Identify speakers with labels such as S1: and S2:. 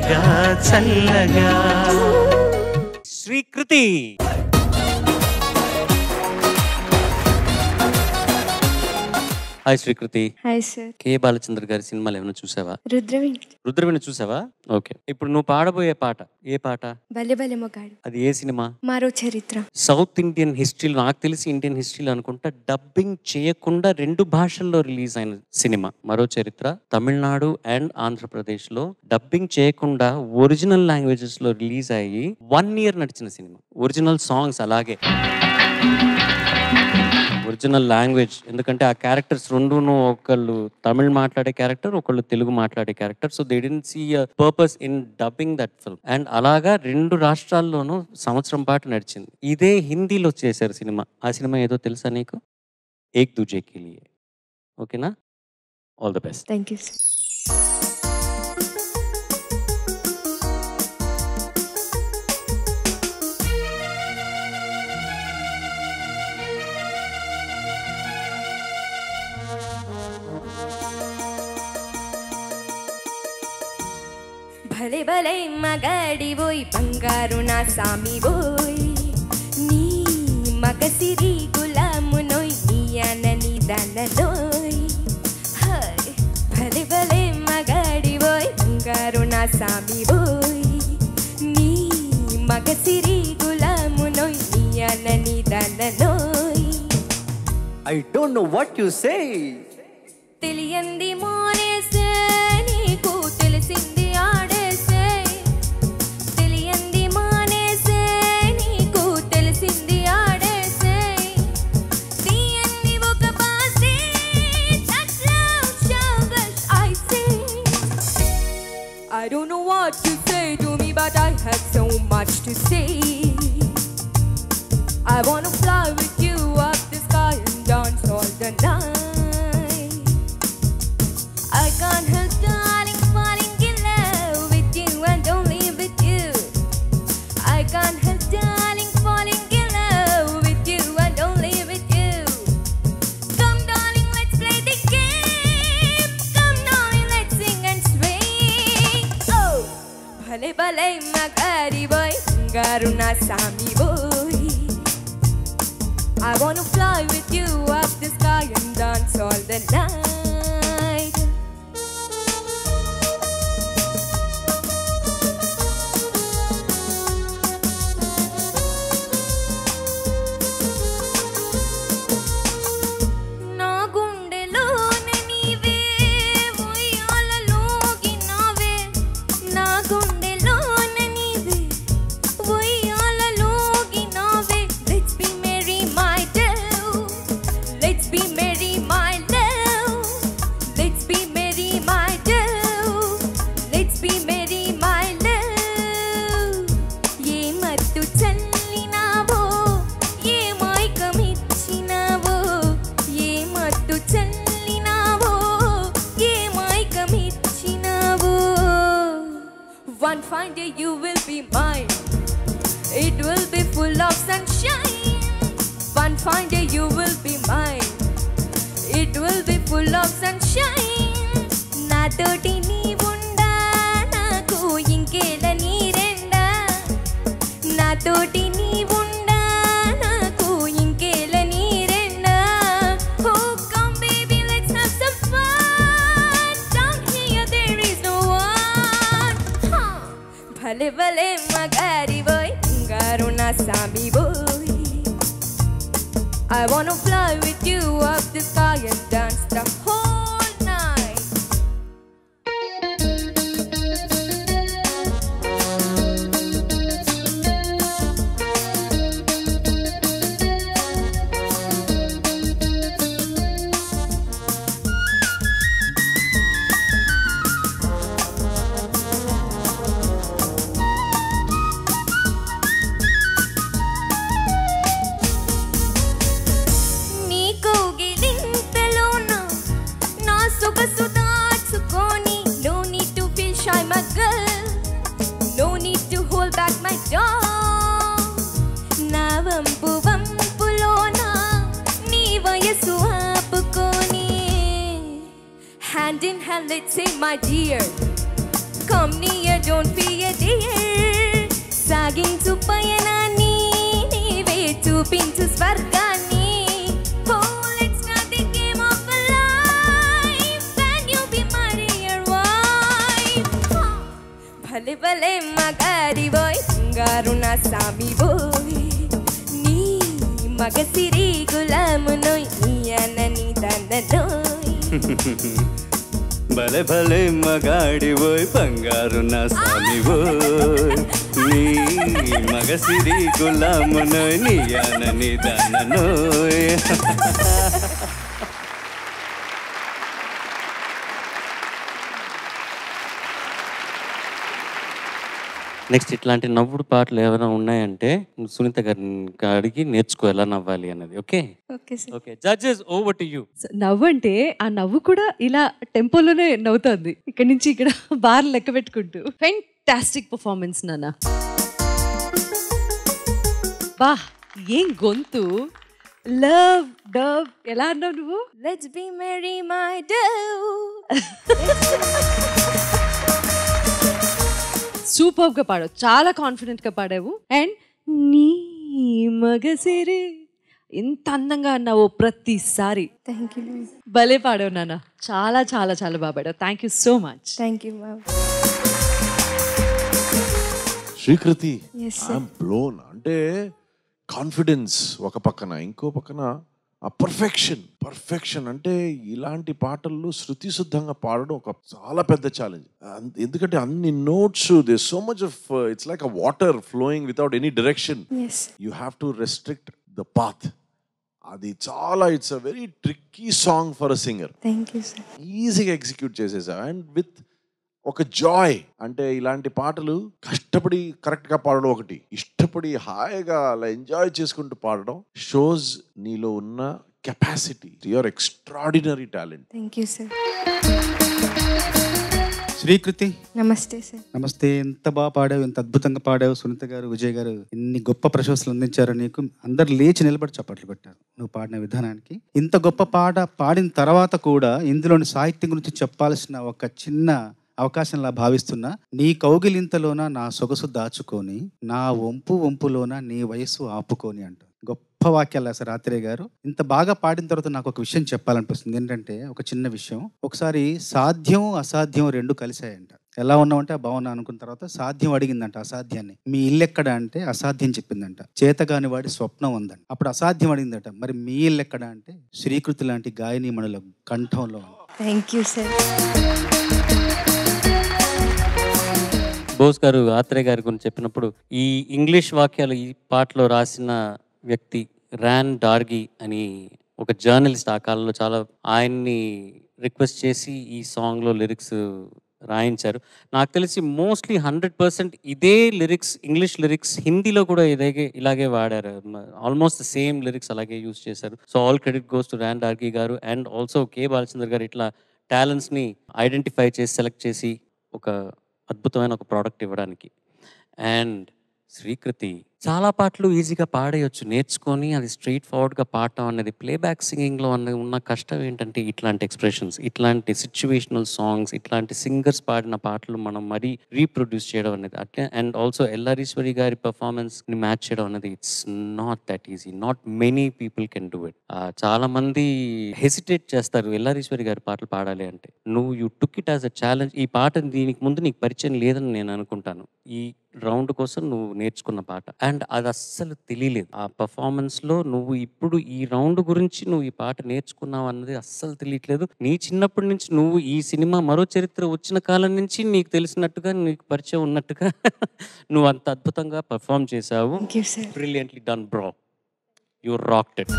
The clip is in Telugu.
S1: చల్లగా చల్లగా. Srikriti. Hi Srikriti.
S2: Hi sir.
S1: K Balachandra గారి సినిమాలు ఏమైనా చూసావా?
S2: రుద్రవీణ
S1: చూసావా? ఓకే. ఇప్పుడు నువ్వు పాడబోయే పాట ఏ పాట?
S2: భలే భలే మొగాడు.
S1: అది ఏ సినిమా?
S2: మరో చరిత్ర.
S1: సౌత్ ఇండియన్ హిస్టరీలో, నాకు తెలిసి ఇండియన్ హిస్టరీలో అనుకుంటా, డబ్బింగ్ చేయకుండా 2 భాషల్లో రిలీజ్ అయిన సినిమా మరో చరిత్ర. తమిళనాడు అండ్ ఆంధ్రప్రదేశ్ లో డబ్బింగ్ చేయకుండా ఒరిజినల్ లాంగ్వేజెస్ లో రిలీజ్ అయ్యి 1 year నడిచిన సినిమా. ఒరిజినల్ సాంగ్స్ అలాగే, ఒరిజినల్ లాంగ్వేజ్. ఎందుకంటే ఆ క్యారెక్టర్స్ రెండును, ఒకళ్ళు తమిళ్ మాట్లాడే క్యారెక్టర్, ఒకళ్ళు తెలుగు మాట్లాడే character. So they didn't see a purpose in dubbing that film. And అలాగా 2 రాష్ట్రాల్లోనూ సంవత్సరం పాటు నడిచింది. ఇదే హిందీలో చేశారు సినిమా. ఆ సినిమా ఏదో తెలుసా నీకు? ఏక్ దూజే కే లియే. ఓకేనా? All the best.
S2: Thank you sir. భలే భలే మగాడి పోయి బంగారు నా సామి పోయి నీ మగసిరి గులాము నోయ్ నీ అనని దానలోయ్. భలే భలే మగాడి పోయి బంగారు నా సామి పోయి నీ మగసిరి గులాము నోయ్ నీ అనని దానలోయ్.
S3: I don't know what you say.
S2: తెలియంది మోనేసే నీకు తెలిసింది ఆడేసే. తెలియంది మానేసే నీకు తెలిసింది ఆడేసే. తీయంది ఒక పాసే I say. I don't know what to say to me, but I have so much to say. I wanna fly with you up the sky and dance all the night. I can't help darling falling in love with you and only with you. I can't help darling falling in love with you and only with you. Come darling, let's play the game. Come darling, let's sing and swing. Oh, bhale bhale magari boy, garu na sami boy. I wanna fly with you up the sky and dance all the night. నా గుండెలోనే నీవే ఉయ్యాలలోగినావే. నా గుండెలోనే నీవే ఉయ్యాలలోగినావే. Let's be merry my love. Let's be merry my love. Let's be merry my love. Let's be merry my love. ఏ మత్తు చల్లినావో, ఏ మైకమిచ్చినావో. ఏ మత్తు చల్లినావో, ఏ మైకమిచ్చినావో. One fine day you will be mine. It will be full of sunshine. One fine day you will be mine. It will be full of sunshine. నాతోటి నీవుండా నాకు ఇంకేల నీరెండా. నాతోటి నీవుండా నాకు ఇంకేల నీరెండా. Oh come baby, let's have some fun. Down here there is no one. భలే భలే మగారి boy, గారు నా సామి boy. I wanna fly with you up the sky and dance the whole night. నీ కౌగిలింతలోన నా సొగసు దాచుకొని. No need to feel shy my girl. No need to hold back my dog. నా వంపు వంపులోన నీ వయసు ఆపుకొని. Hand in hand let's say my dear, come near don't fear dear. సాగించు పయనాన్ని నీవే చూపించు స్వర్గాన్ని. Oh, let's start the game of life. Can you be my dear wife? భలే భలే మగాడివోయ్ బంగారు నా సామివోయ్. నీ మగసిరి గులామునోయ్ నీ అనని దన్ననోయ్.
S3: భలే భలే మగాడివోయ్ బంగారు నా సామివోయ్. నీ మగసిరి గులామునోయ్ నీ అనని దన్ననోయ్.
S1: నెక్స్ట్ ఇట్లాంటి నవ్వుడు పాటలు ఏమైనా ఉన్నాయంటే సునీత గారిని అడిగి నేర్చుకో ఎలా నవ్వాలి అన్నది. Okay
S2: okay sir.
S1: Okay judges over to you.
S4: నవ్వు అంటే ఆ నవ్వు కూడా ఇలా టెంపోలోనే నవ్వుతోంది, ఇక్కడి నుంచి ఇక్కడ బార్ లెక్క పెట్టుకుంటూ. ఫెంటాస్టిక్ పర్ఫార్మెన్స్ నాన్న. బా ఏం గొంతు. లవ్ డవ్ ఎలా అన్నావు నువ్వు?
S2: Let's be merry my dear.
S4: Super గా పాడావు, చాలా కాన్ఫిడెంట్ గా పాడావు. అండ్ నీ మగసిరి ఎంత అందంగా అన్నావు ప్రతిసారి.
S2: Thank you.
S4: భలే పాడావు నాన్న, చాలా చాలా చాలా బాగా పాడావు. Thank you so much.
S2: Thank you, ma'am.
S5: Srikriti,
S2: Yes, sir.
S5: I'm blown. అంటే కాన్ఫిడెన్స్ ఒక పక్కన, ఇంకో పక్కన ఆ పర్ఫెక్షన్. అంటే ఇలాంటి పాటల్లో శృతి శుద్ధంగా పాడడం ఒక చాలా పెద్ద ఛాలెంజ్. ఎందుకంటే అన్ని notes, they so much of, it's like a water flowing without any direction.
S2: Yes.
S5: You have to restrict the path. అది చాలా, it's a very tricky song for a singer.
S2: Thank you, sir.
S5: ఈజీగా ఎగ్జిక్యూట్ చేసేసా. అండ్ విత్ ఒక జాయ్. అంటే ఇలాంటి పాటలు కష్టపడి కరెక్ట్ గా పాడడం ఒకటి, ఇష్టపడి హాయిగా అలా ఎంజాయ్ చేసుకుంటూ పాడడం షోస్ నీలో ఉన్న capacity. Your extraordinary talent.
S2: Thank you, sir.
S6: Srikriti,
S2: నమస్తే సార్.
S6: నమస్తే. ఎంత బాగా పాడావు, ఎంత అద్భుతంగా పాడావు. సునీత గారు, విజయ్ గారు ఎన్ని గొప్ప ప్రశంసలు అందించారు నీకు. అందరు లేచి నిలబడి చప్పట్లు కొట్టారు నువ్వు పాడిన విధానానికి. ఇంత గొప్ప పాట పాడిన తర్వాత కూడా ఇందులోని సాహిత్యం గురించి చెప్పాల్సిన ఒక చిన్న అవకాశంలా భావిస్తున్నా. నీ కౌగిలింతలోన నా సొగసు దాచుకొని, నా వంపులోన నీ వయసు ఆపుకొని అంట. గొప్ప వాక్యాలు సార్ ఆత్రేయ గారు. ఇంత బాగా పాడిన తర్వాత నాకు ఒక విషయం చెప్పాలనిపిస్తుంది. ఏంటంటే ఒక చిన్న విషయం. ఒకసారి సాధ్యం అసాధ్యం రెండు కలిసాయంట. ఎలా ఉన్నామంటే బాగున్నా అనుకున్న తర్వాత సాధ్యం అడిగిందంట అసాధ్యాన్ని. మీ ఇల్లు ఎక్కడ అంటే అసాధ్యం చెప్పిందంట. చేతగాని వాడి స్వప్నం ఉందంట. అప్పుడు అసాధ్యం అడిగిందట, మరి మీ ఇల్లు ఎక్కడ అంటే శ్రీకృతి లాంటి గాయనీమణుల కంఠంలో.
S2: Thank you sir.
S1: బోస్ గారు ఆత్రేయ గారి గురించి చెప్పినప్పుడు ఈ ఇంగ్లీష్ వాక్యాలు ఈ పాటలో రాసిన వ్యక్తి ర్యాన్ డార్గీ అని ఒక జర్నలిస్ట్. ఆ కాలంలో చాలా ఆయన్ని రిక్వెస్ట్ చేసి ఈ సాంగ్లో లిరిక్స్ రాయించారు. నాకు తెలిసి మోస్ట్లీ 100% ఇదే లిరిక్స్, ఇంగ్లీష్ లిరిక్స్ హిందీలో కూడా ఇలాగే వాడారు. ఆల్మోస్ట్ సేమ్ లిరిక్స్ అలాగే యూజ్ చేశారు. So all credit goes to Ryan Dargie గారు అండ్ ఆల్సో కే బాలచంద్ర గారు. ఇట్లా టాలెంట్స్ని ఐడెంటిఫై చేసి సెలెక్ట్ చేసి ఒక అద్భుతమైన ఒక ప్రోడక్ట్ ఇవ్వడానికి. అండ్ శ్రీకృతి చాలా పాటలు ఈజీగా పాడేయచ్చు నేర్చుకొని, అది స్ట్రైట్ ఫార్వర్డ్గా పాడటం అనేది. ప్లేబ్యాక్ సింగింగ్లో ఉన్న కష్టం ఏంటంటే ఇట్లాంటి ఎక్స్ప్రెషన్స్, ఇట్లాంటి సిచ్యువేషనల్ సాంగ్స్, ఇట్లాంటి సింగర్స్ పాడిన పాటలు మనం మరీ రీప్రొడ్యూస్ చేయడం అనేది అట్లే. అండ్ ఆల్సో ఎల్ఆరీశ్వరి గారి పర్ఫార్మెన్స్ని మ్యాచ్ చేయడం అనేది it's not that easy. Not many people can do it. చాలా మంది హెసిటేట్ చేస్తారు ఎల్ఆరీశ్వరి గారి పాటలు పాడాలి అంటే. నువ్వు you took it as a challenge. ఈ పాట దీనికి ముందు నీకు పరిచయం లేదని నేను అనుకుంటాను. ఈ రౌండ్ కోసం నువ్వు నేర్చుకున్న పాట అండ్ అది అస్సలు తెలియలేదు. ఆ పర్ఫార్మెన్స్లో నువ్వు ఇప్పుడు ఈ రౌండ్ గురించి నువ్వు ఈ పాట నేర్చుకున్నావు అన్నది అస్సలు తెలియట్లేదు. నీ చిన్నప్పటి నుంచి నువ్వు ఈ సినిమా మరో చరిత్ర వచ్చిన కాలం నుంచి నీకు తెలిసినట్టుగా, నీకు పరిచయం ఉన్నట్టుగా నువ్వు అంత అద్భుతంగా పర్ఫార్మ్ చేశావు.
S2: Thank you sir.
S1: Brilliantly done bro. You rocked it.